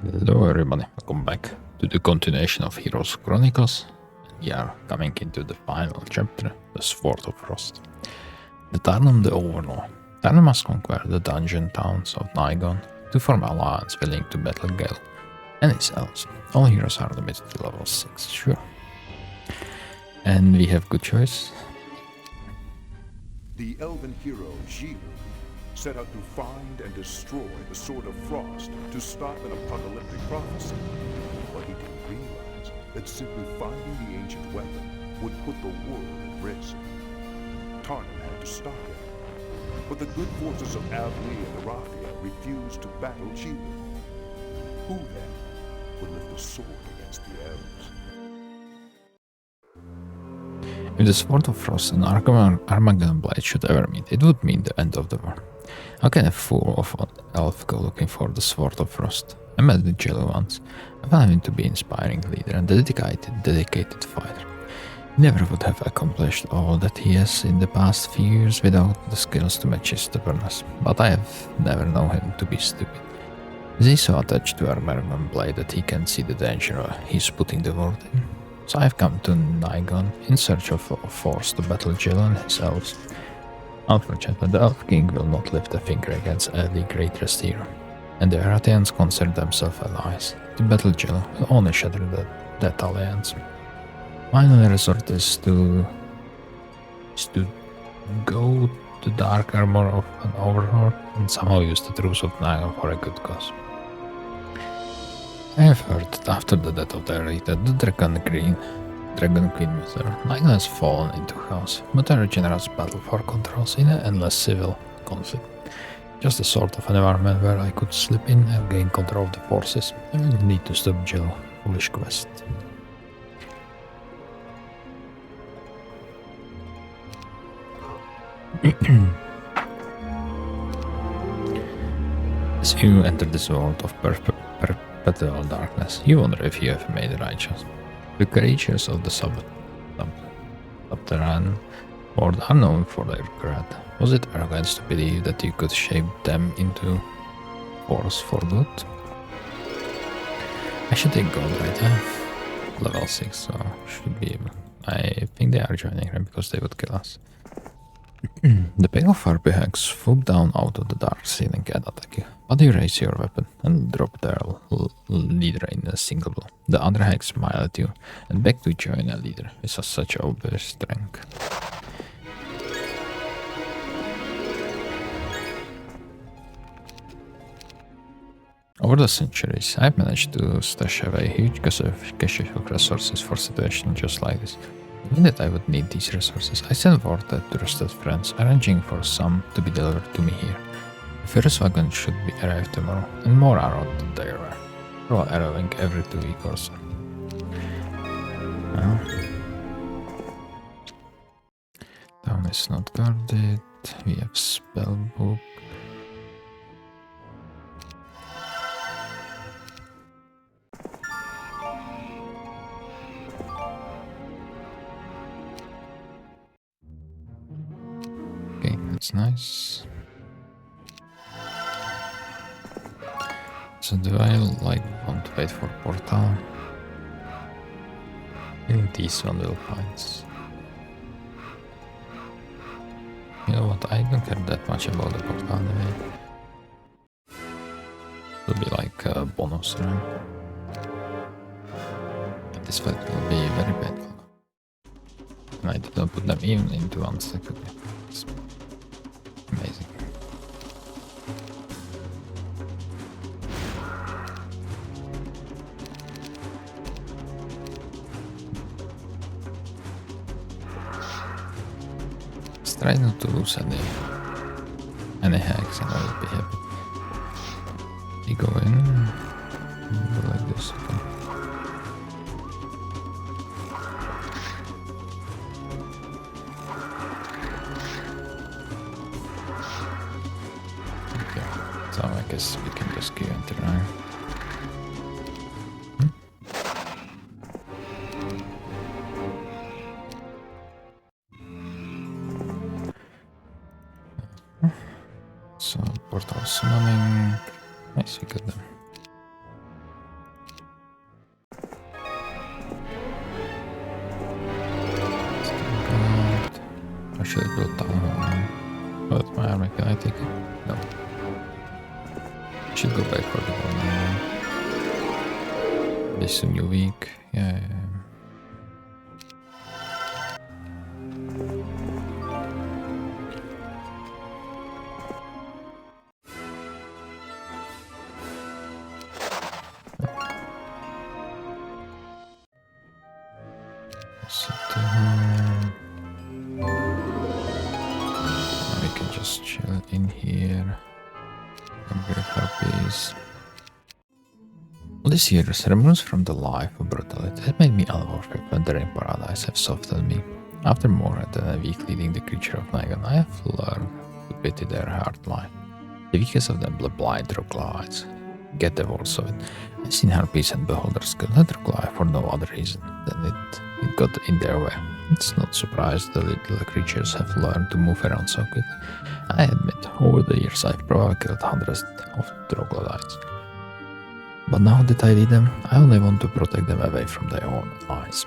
Hello everybody, welcome back to the continuation of Heroes Chronicles. We are coming into the final chapter, the Sword of Frost. The Tarnum the Overlord. Tarnum must conquer the dungeon towns of Nigon to form an alliance willing to battle Gale and his elves. All heroes are limited to level 6, sure. And we have good choice. The elven hero Gilles set out to find and destroy the Sword of Frost to stop an apocalyptic prophecy. But he didn't realize that simply finding the ancient weapon would put the world at risk. Tarnum had to stop him. But the good forces of Avni and Raphael refused to battle Gilles. Who then would lift a sword against the elves? If the Sword of Frost and Armageddon Blade should ever meet, it would mean the end of the war. How can a fool of an elf go looking for the Sword of Frost? I met with Jello once. I found him to be an inspiring leader and a dedicated fighter. He never would have accomplished all that he has in the past few years without the skills to match his stubbornness, but I have never known him to be stupid. Is he so attached to Armageddon Blade that he can see the danger he's putting the world in? So I've come to Nigon in search of a force to battle Jill and his elves. Unfortunately, the Elf King will not lift a finger against the greatest hero, and the Aratians consider themselves allies. To battle Jill will only shatter that alliance. My only resort is to go to dark armor of an overlord and somehow use the truth of Nigon for a good cause. I have heard that after the death of the Dragon Queen Mother, Nigon has fallen into chaos, but a regenerates battle for controls in an endless civil conflict. Just a sort of an environment where I could slip in and gain control of the forces. I will need to stop Jill. Foolish quest. As you enter this world of perpetual darkness, you wonder if you have made the right choice. The creatures of the subterranean world are known for their greed. Was it arrogance to believe that you could shape them into force for good? I should take gold, right? I have level 6, so should be able. I think they are joining them because they would kill us. The pale Harpy hags swoop down out of the dark ceiling and attack you, but you raise your weapon and drop their leader in a single blow. The other hags smile at you and beg to join a leader with such obvious strength. Over the centuries, I've managed to stash away huge caches of resources for situations just like this. Knowing that I would need these resources, I sent word to trusted friends, arranging for some to be delivered to me here. The first wagon should be arrived tomorrow, and more are out there, while arrowing every 2 weeks or so. Town is not guarded, we have spellbook. That's nice. So do I want to wait for portal? I think this one will find. You know what, I don't care that much about the portal anyway. It'll be like a bonus run. But this fight will be very painful. And I did not put them even into 1 second. Amazing. Let's try not to lose any hacks and I will be happy. We go in, go like this. Okay. So I guess we can just go into there. So portal summoning. Nice, we got them. should go back for the one. This is a new week. Yeah. We can just chill in here. Complete herpes. This year's remnants from the life of brutality had made me unworthy whether in paradise have softened me. After more than a week leading the creature of Nagan, I have learned to pity their hard life. The weakest of them blind troglodytes. Get the words of it. I've seen harpies and beholders kill a troglodyte for no other reason than it got in their way. It's not surprised the little creatures have learned to move around so quickly. I admit, over the years I've probably killed hundreds of troglodytes. But now that I lead them, I only want to protect them away from their own eyes.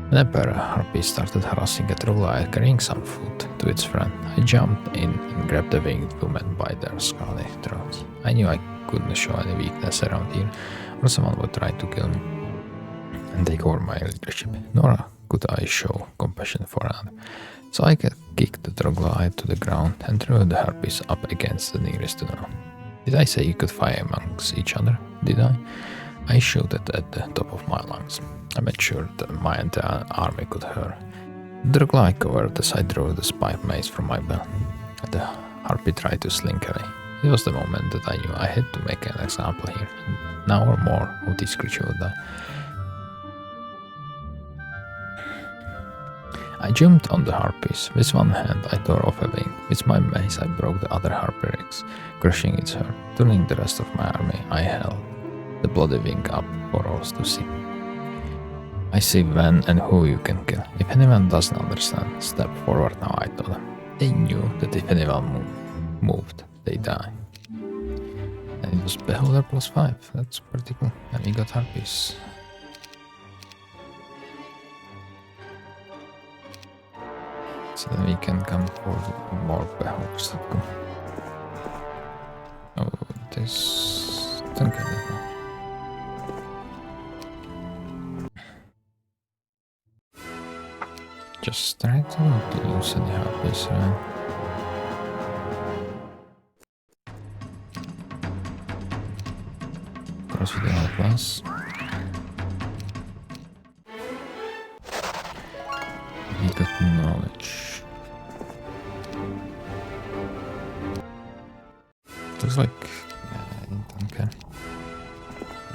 When a pair of harpies started harassing a troglodyte carrying some food to its friend, I jumped in and grabbed the winged woman by their scaly throats. I knew I couldn't show any weakness around here, or someone would try to kill me and take over my leadership, nor could I show compassion for another. So I kicked the troglodyte to the ground and threw the harpies up against the nearest tunnel. Did I say you could fight amongst each other? Did I? I shouted at the top of my lungs. I made sure that my entire army could hear. The troglodyte covered as I drew the spike mace from my belt. The harpy tried to slink away. It was the moment that I knew I had to make an example here, and now or more of these creatures would die. I jumped on the harpies. With one hand I tore off a wing. With my mace I broke the other harpy rings, crushing its heart. Turning the rest of my army, I held the bloody wing up for all to see. I see when and who you can kill. If anyone doesn't understand, step forward now, I told them. They knew that if anyone moved, they die. And it was Beholder +5. That's pretty cool. And we got harpies. So then we can come for more beholders. Oh, this... don't get it now. Just try to not lose any harpies, right? Of course we don't have plus. We got knowledge. Looks like... yeah, I don't care.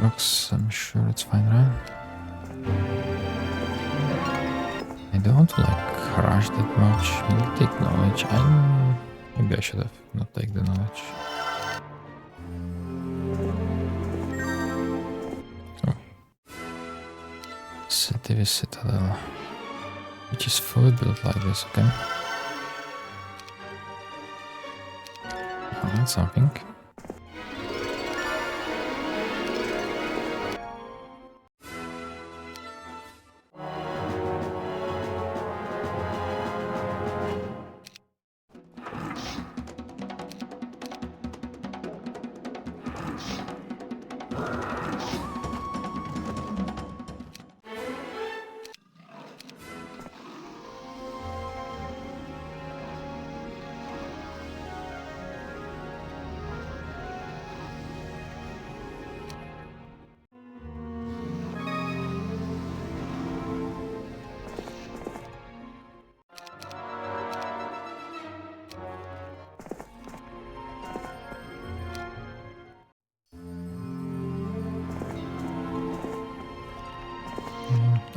Looks, I'm sure it's fine, right? I don't like rush that much. We'll take knowledge. Maybe I should have not taken the knowledge. Oh. City with Citadel. Which is fully built like this, okay? Oh, that's something.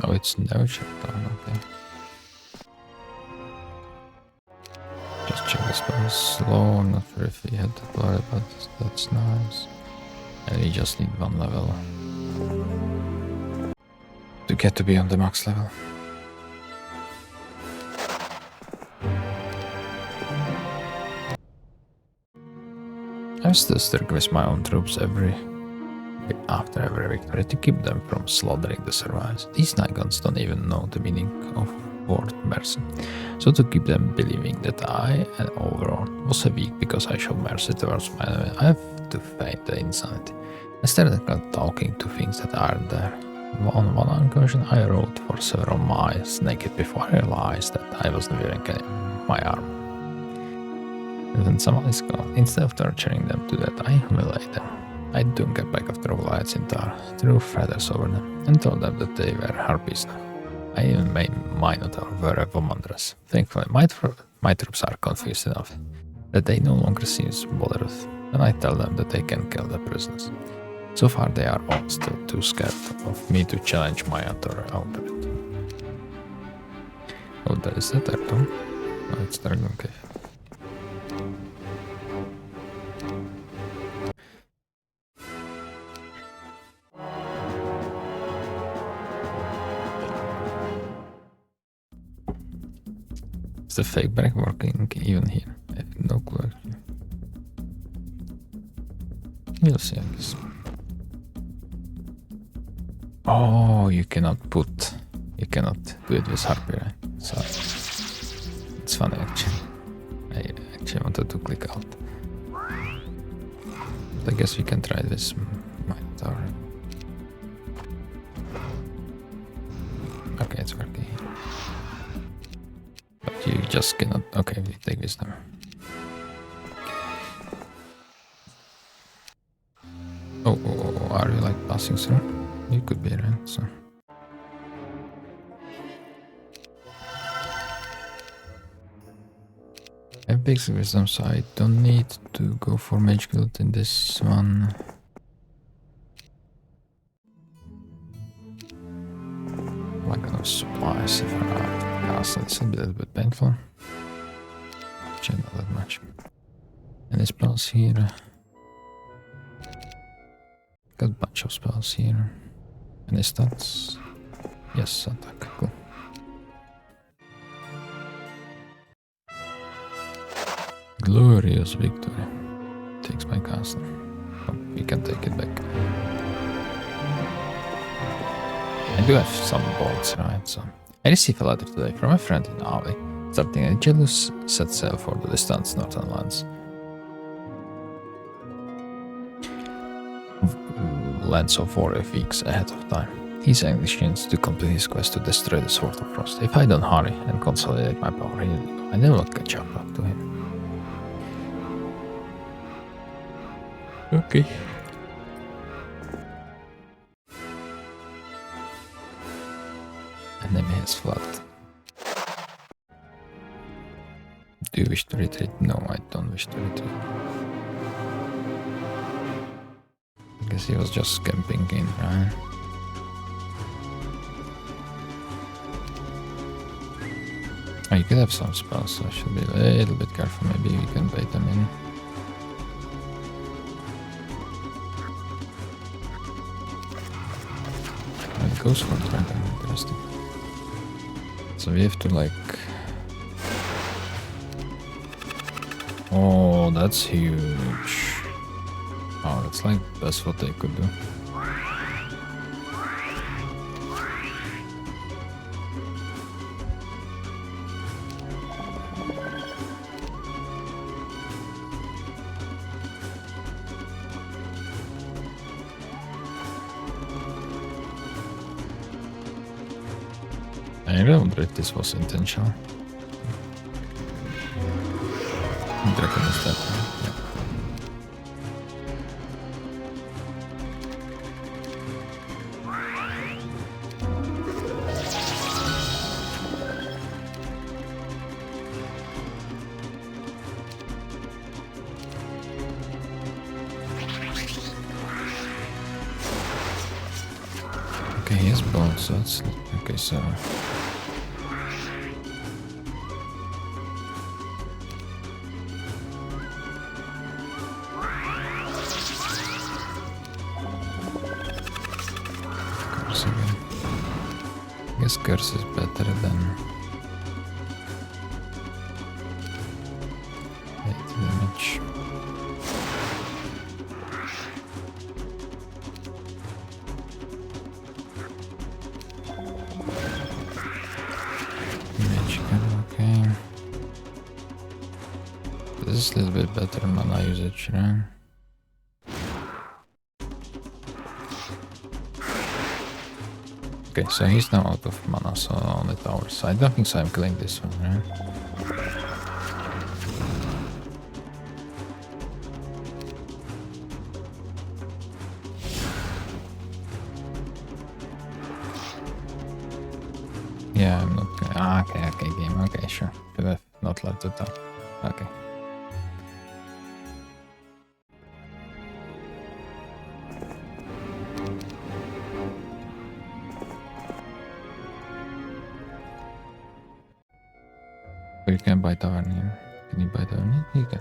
Oh, it's no shutdown, okay. Just check the spell slow, not sure if we had to worry about this, that's nice. And we just need one level to get to be on the max level. I still stick with my own troops after every victory to keep them from slaughtering the survivors. These Nigans don't even know the meaning of word mercy. So to keep them believing that I, and overall, was weak because I showed mercy towards my enemy, I have to feign the insanity. I started talking to things that aren't there. On one occasion, I rode for several miles naked before I realized that I wasn't wearing my armor. When someone is gone, instead of torturing them to death, I humiliate them. I dunk a pack of troglodytes in tar, threw feathers over them, and told them that they were harpies now. I even made Minotaur wear a woman dress. Thankfully, my troops are confused enough that they no longer seem bothered when I tell them that they can kill the prisoners. So far, they are all still too scared of me to challenge my authority. Oh, that is the turtle. Oh, it's Dragon Cave. Is the fake break working even here? I have no clue. We'll see, I guess. Oh, you cannot do it with Harpy, right? So it's funny actually. I actually wanted to click out. But I guess we can try this Minotaur. Okay, it's working. But you just cannot. Okay, we take this now. Oh, are you like passing through? You could be, right? So. I have big wisdom, so I don't need to go for mage guild in this one. Like kind of supplies if I'm out of the castle. It's a little bit painful. Actually, not that much. Any spells here? Got a bunch of spells here. Any stats? Yes, attack. Cool. Glorious victory. Takes my castle. Oh, we can take it back. I do have some bolts, right? So I received a letter today from a friend in Avi, starting a jealous set sail for the distant northern lands. Lands of war weeks ahead of time. He's anxious to complete his quest to destroy the Sword of Frost. If I don't hurry and consolidate my power, I never catch up to him. Okay. Enemy has fled. Do you wish to retreat? No, I don't wish to retreat. I guess he was just camping in, right? Oh, you could have some spells, so I should be a little bit careful. Maybe we can bait them in. Oh, it goes for dragon, interesting. So we have to like... Oh, that's huge. Oh, that's like, that's what they could do. I don't wonder if this was intentional. Dragon is dead. Yeah. Okay, he has bones, so it's okay, so I guess curse is better than 8 damage. Magic, okay. This is a little bit better mana usage, right? Okay, so he's now out of mana, so on the tower. So I don't think so I'm killing this one, right? Yeah, I'm not going. Okay, game. Okay, sure. Could have not left it down. Okay. But you can buy tavern here. Can you buy tavern here? You can.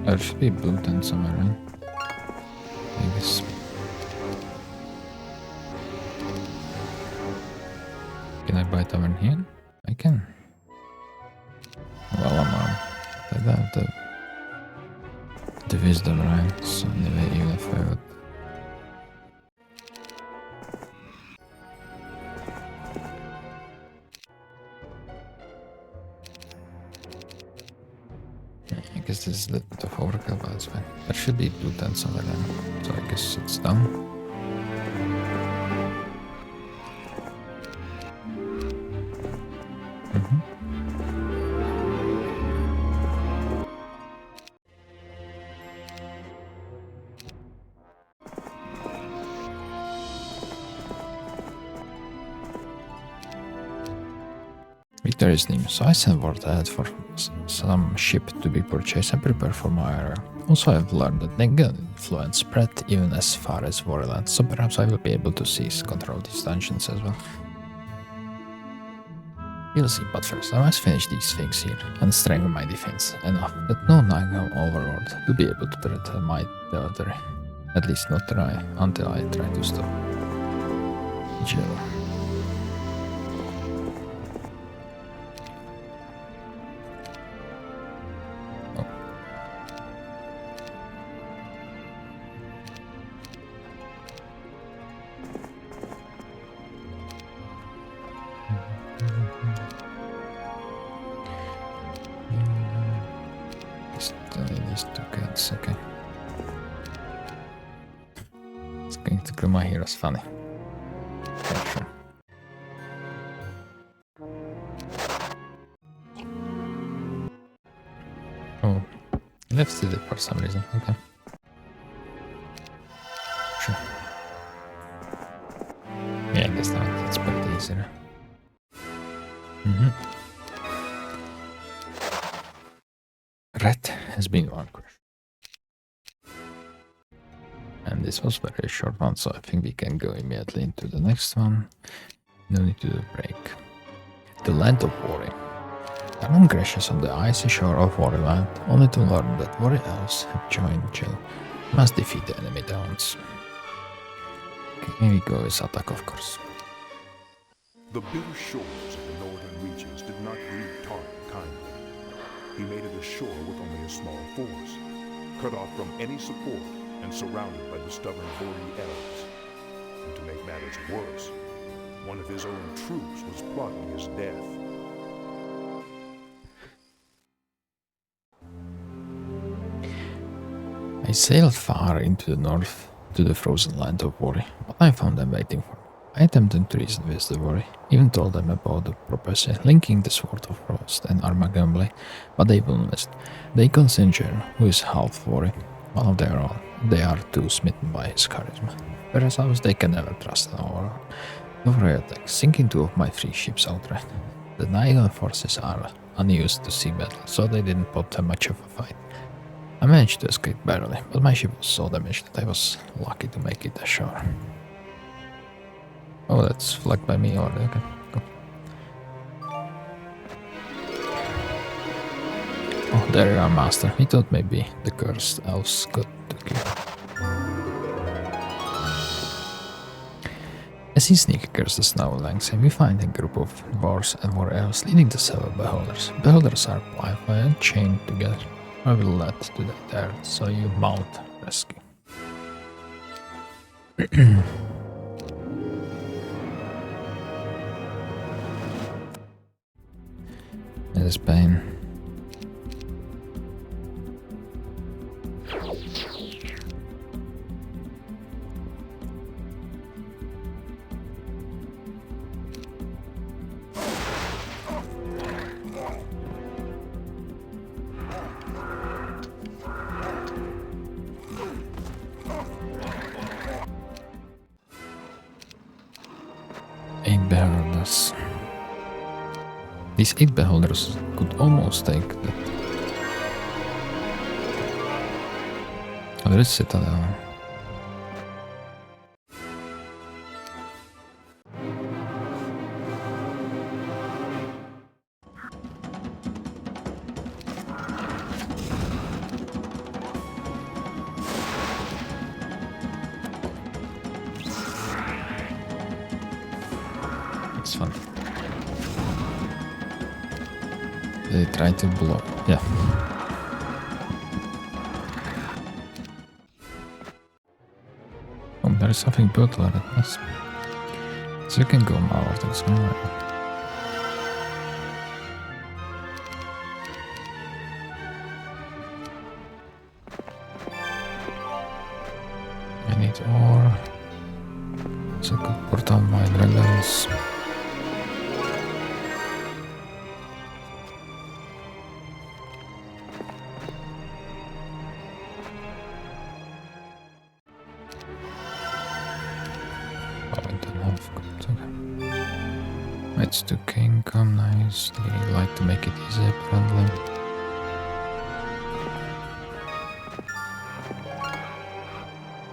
There should be blue tent somewhere, right? I guess. Can I buy tavern here? I can. Well, I'm armed. I have the wisdom, right? So anyway, even if I would. I guess this is a little bit of overkill, but it's fine. There should be blue tent somewhere then. So I guess it's down. Victory's name. So I sent word ahead for some ship to be purchased and prepare for my era. Also, I've learned that negative influence spread even as far as Warland, so perhaps I will be able to seize control of these dungeons as well. We'll see, but first I must finish these things here and strengthen my defense enough that no Naga overlord will be able to threaten my territory. At least not try until I try to stop Jello. These two cats, okay. It's going to kill my heroes funny. Okay, sure. Oh, left city for some reason, okay. Sure. Yeah, I guess now it's pretty easy. Red has been vanquished. And this was very short one, so I think we can go immediately into the next one. No need to do a break. The Land of Worry. Talon crashes on the icy shore of Worryland, only to learn that Worry elves have joined Jill. Must defeat the enemy downs. Okay, here we go with attack, of course. The bitter shores of the northern reaches did not greet Tarn kindly. He made it ashore with only a small force, cut off from any support and surrounded by the stubborn Vorti elves. And to make matters worse, one of his own troops was plotting his death. I sailed far into the north to the frozen land of Worry, but I found them waiting for me. I attempted to reason with the Worry, even told them about the prophecy linking the Sword of Frost and Armagamble, but they wouldn't listen. They consider who is half Worry, one of their own. They are too smitten by his charisma. Whereas others they can never trust our Worry attack, sinking two of my 3 ships outright. The Naigan forces are unused to sea battle, so they didn't put them much of a fight. I managed to escape barely, but my ship was so damaged that I was lucky to make it ashore. Oh, that's flagged by me already, okay, cool. Oh, there you are, master. We thought maybe the cursed elves got to kill. As we sneak across the snow lengths, we find a group of dwarves and war elves leading the several beholders. Beholders are blindfolded and chained together. I will let to that there, so you mount rescue. It is pain. 8 beholders. These 8 beholders could almost take that. Oh, there is Citadel. It's fun. They try to block. Yeah. Oh, there is something built on it. Yes. So you can go more of this. I need ore. So I could put on my dragons. It's to kingdom, nice. They like to make it easy, apparently.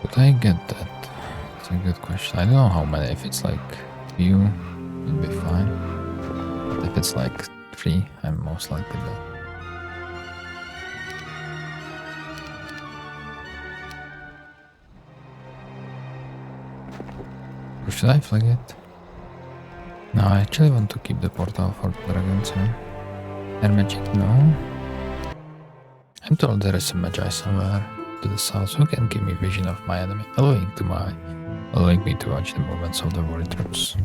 Could I get that? It's a good question. I don't know how many. If it's like few, it'd be fine. But if it's like 3, I'm most likely dead. Or should I flag it? No, I actually want to keep the portal for the dragons. Air magic, no. I'm told there is a magi somewhere to the south who can give me vision of my enemy, allowing me to watch the movements of the warrior troops.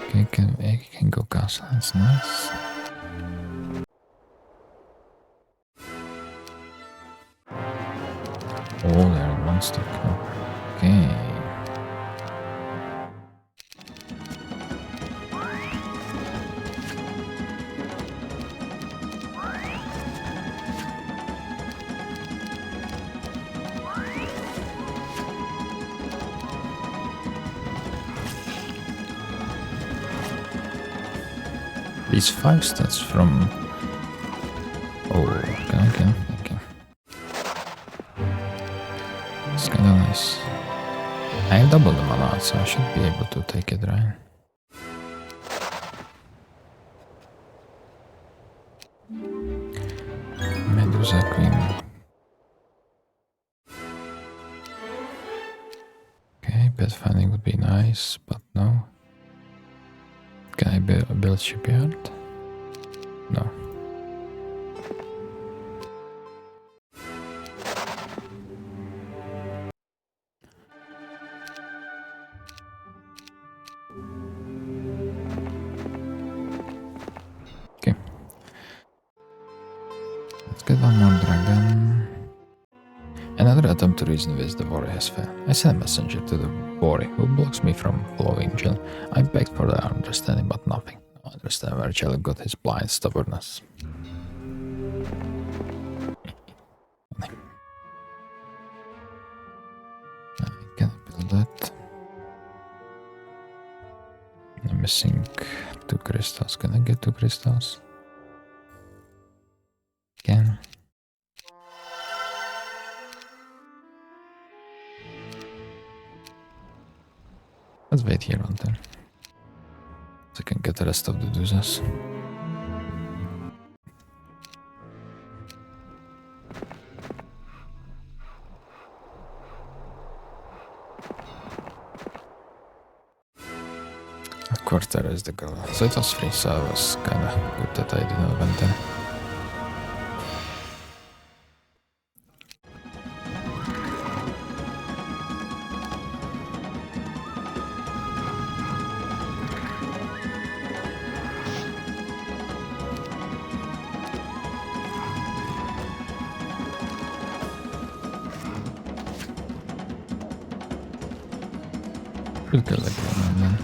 Okay, can go castle, that's nice. Oh, there are monster. Okay. These 5 stats from... Oh, okay. It's kinda nice. I have double the mana, so I should be able to take it, right? Medusa Queen. Okay, pathfinding would be nice, but no. Can I build shipyard? No. Okay. Let's get one more dragon. Another attempt to reason with the warrior has failed. I sent a messenger to the warrior who blocks me from following Jill. I begged for their understanding, but nothing. I understand where Jill got his blind stubbornness. I can build that. I'm missing 2 crystals. Can I get 2 crystals? Can. Let's wait here on them. So I can get the rest of the deuces. Of course there is the girl. So it was free, so it was kinda good that I didn't went there. We'll kill the girl then.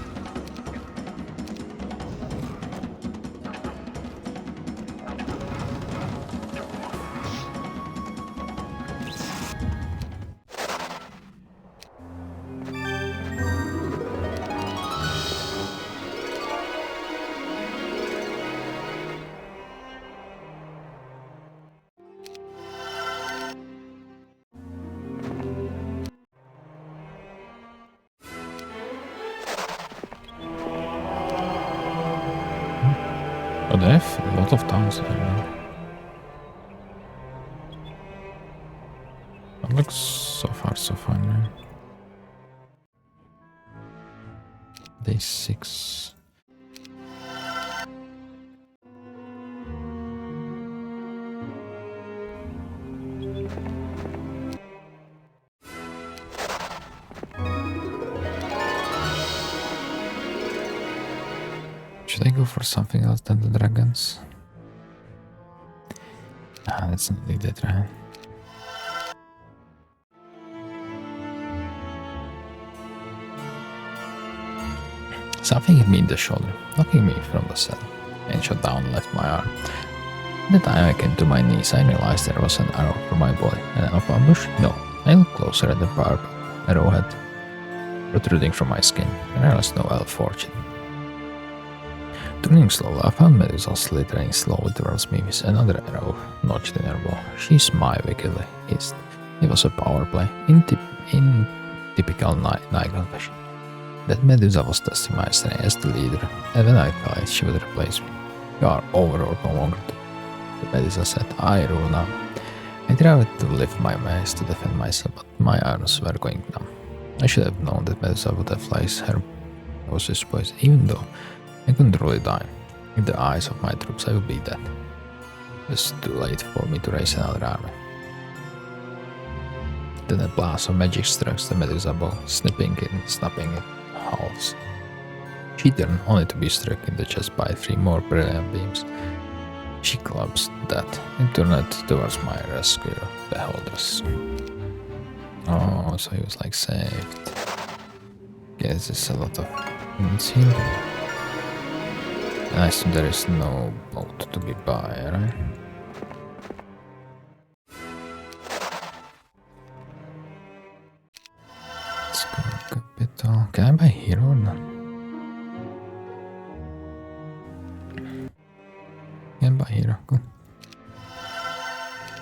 Oh, they have a lot of towns there. It looks so far so fine, right? Day 6. Should I go for something else than the dragons? Ah, that's not like that, right? Something hit me in the shoulder, knocking me from the saddle, and shot down left my arm. At the time I came to my knees, I realized there was an arrow through my body. An ambush? No. I looked closer at the barbed arrowhead protruding from my skin, and I was no elf fortune. Turning slowly, I found Medusa slithering slowly towards me with another arrow notched in her bow. She smiled wickedly, hissed. It was a power play, in typical Nigel fashion. That Medusa was testing my strength as the leader, and when I felt it, she would replace me. You are overlord no longer, the Medusa said. I rule now. I tried to lift my mace to defend myself, but my arms were going numb. I should have known that Medusa would have sliced her noses poison, even though I couldn't really die. In the eyes of my troops, I would be dead. It was too late for me to raise another army. Then a blast of magic struck the Medusa bow, snapping it halves. She turned only to be struck in the chest by 3 more brilliant beams. She collapsed that and turned towards my rescue beholders. Oh, so he was like saved. Guess there's a lot of hints here. And I assume there is no boat to be by, right? Let's go capital. Can I buy here or not? Can buy hero, cool.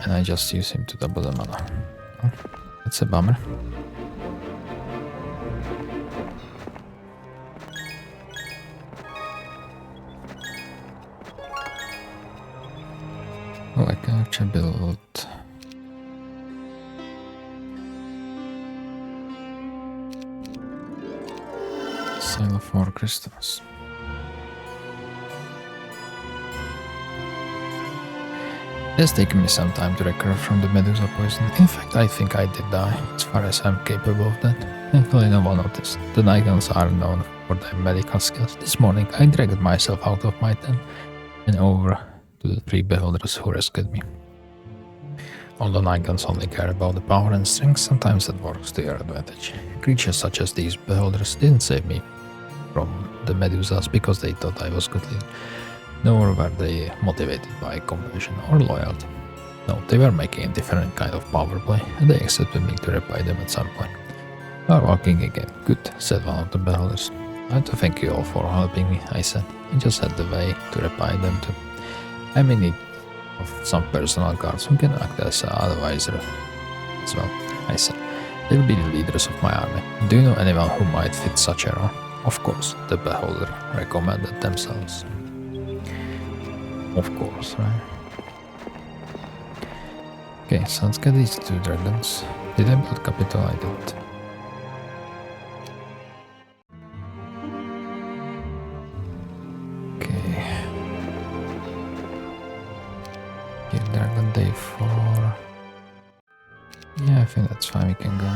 And I just use him to double the mana. Oh, that's a bummer. Oh, I can actually build Sail of 4 crystals. It has taken me some time to recover from the Medusa poison. In fact, I think I did die, as far as I'm capable of that. Thankfully no one noticed. The Nigans are known for their medical skills. This morning I dragged myself out of my tent and over to the 3 beholders who rescued me. Although Nigans only care about the power and strength, sometimes that works to your advantage. Creatures such as these beholders didn't save me from the Medusas because they thought I was good leader. Nor were they motivated by compassion or loyalty. No, they were making a different kind of power play, and they accepted me to repay them at some point. "You are walking again. Good," said one of the beholders. "I want to thank you all for helping me," I said. I just had the way to repay them too. I'm in need of some personal guards who can act as an advisor as well, I said. They will be the leaders of my army. Do you know anyone who might fit such a role? Of course, the beholder recommended themselves. Of course, right? Okay, so let's get these 2 dragons. Did I build capital? I did. Okay. Here, dragon day 4. Yeah, I think that's fine, we can go.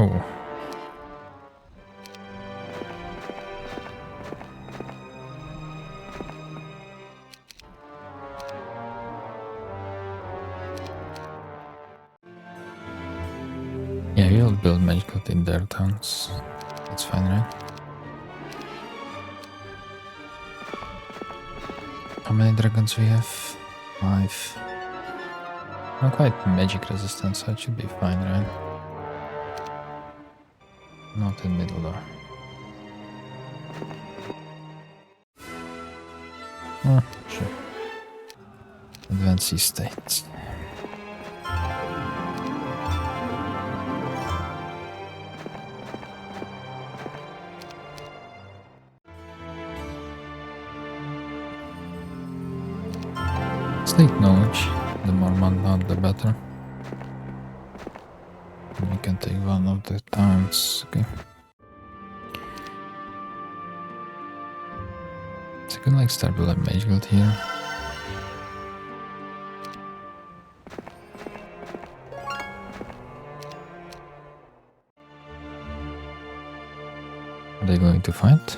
Oh. Yeah, we'll build magical in their towns. That's fine, right? How many dragons we have? 5. I'm quite magic resistant, so it should be fine, right? Not in middle though. Oh, sure. Advanced states. complete knowledge. The more mana, the better. We can take one of the towns. Okay. So I can like start with a mage guild here. Are they going to fight?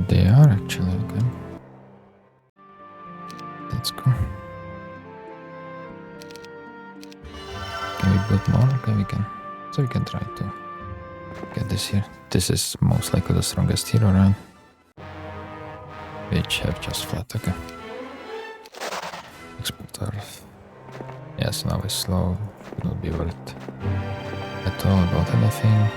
They are actually, okay. Let's go. Can we build more? Okay, we can. So we can try to get this here. This is most likely the strongest hero, right? Which have just flat, okay. Exporter. Yes, now it's slow. Would not be worried at all about anything.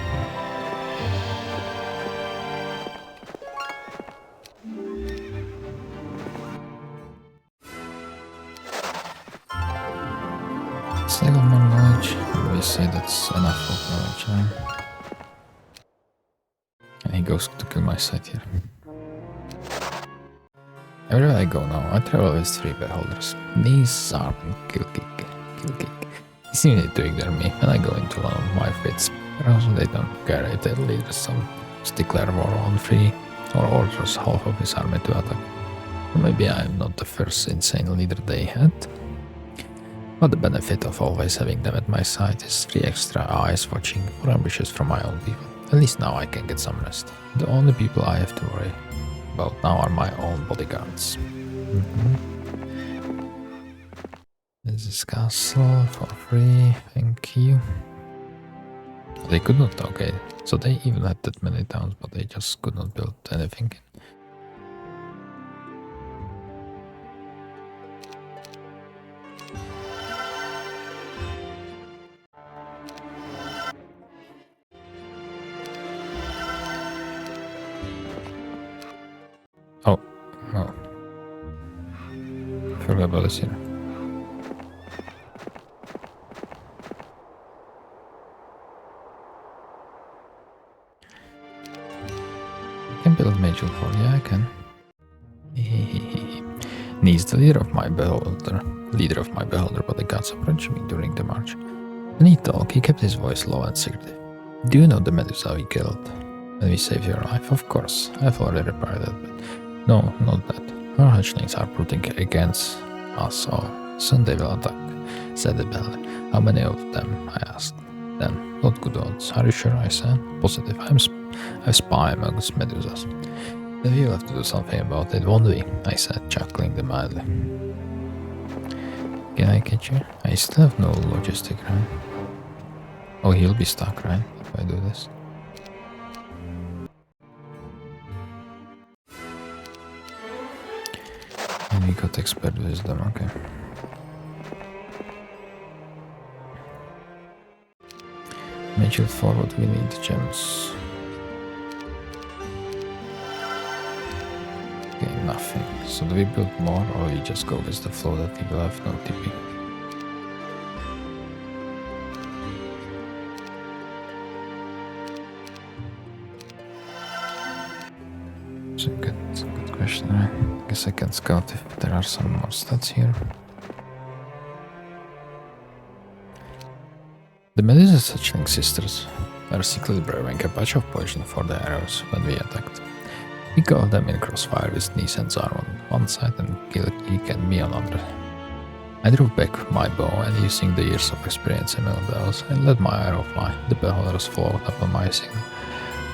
Second more knowledge. We say that's enough of knowledge, right? And he goes to kill my side here. Everywhere I go now, I travel with 3 beholders. These are kill kick. They seem to ignore me when I go into one of my fits. Also, they don't care if their leader some declare war on 3 or orders half of his army to attack. Or maybe I'm not the first insane leader they had. But the benefit of always having them at my side is 3 extra eyes watching for ambushes from my own people. At least now I can get some rest. The only people I have to worry about now are my own bodyguards. This is castle for free, thank you. They could not, okay. So they even had that many towns, but they just could not build anything. Oh. Forgot about this here. I can build Major for, yeah I can. Needs the leader of my beholder, but the gods approached me during the march. When he talked, he kept his voice low and secretive. Do you know the Medusa we killed? When we saved your life? Of course, I've already repaired it, but no, not that. Our hatchlings are plotting against us all. Soon they will attack, said the bell. How many of them? I asked. Then, not good odds. Are you sure? I said. Positive. I spy amongst Medusas. Then we'll have to do something about it, won't we? I said, chuckling mildly. Can I catch you? I still have no logistic, right? Oh, he'll be stuck, right? If I do this. And we got expert wisdom, okay. Major forward, we need gems. Okay, nothing. So do we build more or we just go with the flow that we will have no TP? It's a good question, right? I guess I can scout if there are some more stats here. The Medusa's hatchling sisters were secretly brewing a batch of poison for the arrows when we attacked. We got them in crossfire with Nis and Zar on one side and Gilgeek and me on another. I drew back my bow and using the years of experience in bells, I let my arrow fly. The beholders followed up on my signal.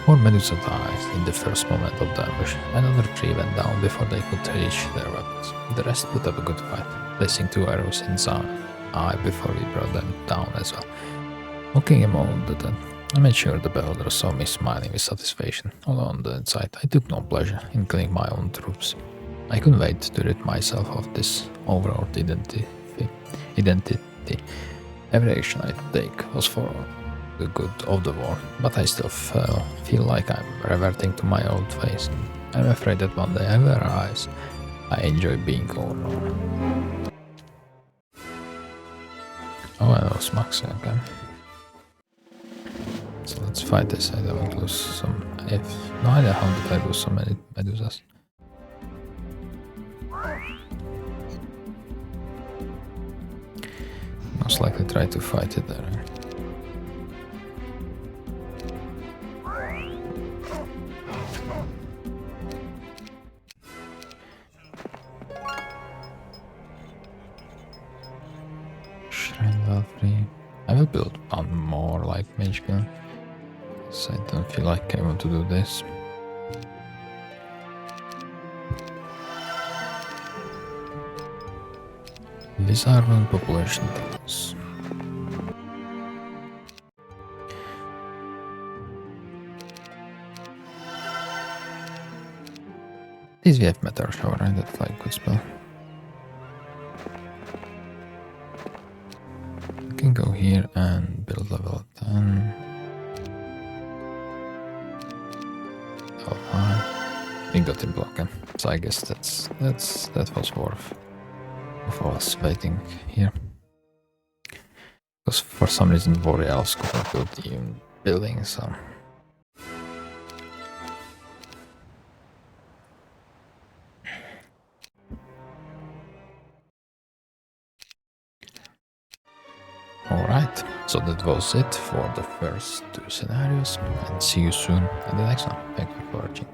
More Medusa died in the first moment of the ambush. Another 3 went down before they could reach their weapons. The rest put up a good fight, placing 2 arrows in Zar's eye before we brought them down as well. Looking a moment at that, I made sure the beholder saw me smiling with satisfaction. Although on the inside, I took no pleasure in killing my own troops. I couldn't wait to rid myself of this overwrought identity. Every action I take was for the good of the war, but I still feel like I'm reverting to my old ways. I'm afraid that one day I will realize I enjoy being owner. Oh, I lost Max again. So let's fight this. I don't lose some. No idea how did I lose so many Medusas. Most likely try to fight it there. Shrine level 3. I will build one more like mage build. So I don't feel like I want to do this. Lizardman population tables. These we have Meteor Shower, right? That's like good spell. I can go here and build level 10. Level 5. We got him blocking. So I guess that was worth of us waiting here. Because for some reason Warrior Elves could not build even building, so. Alright, so that was it for the first two scenarios, and see you soon in the next one. Thank you for watching.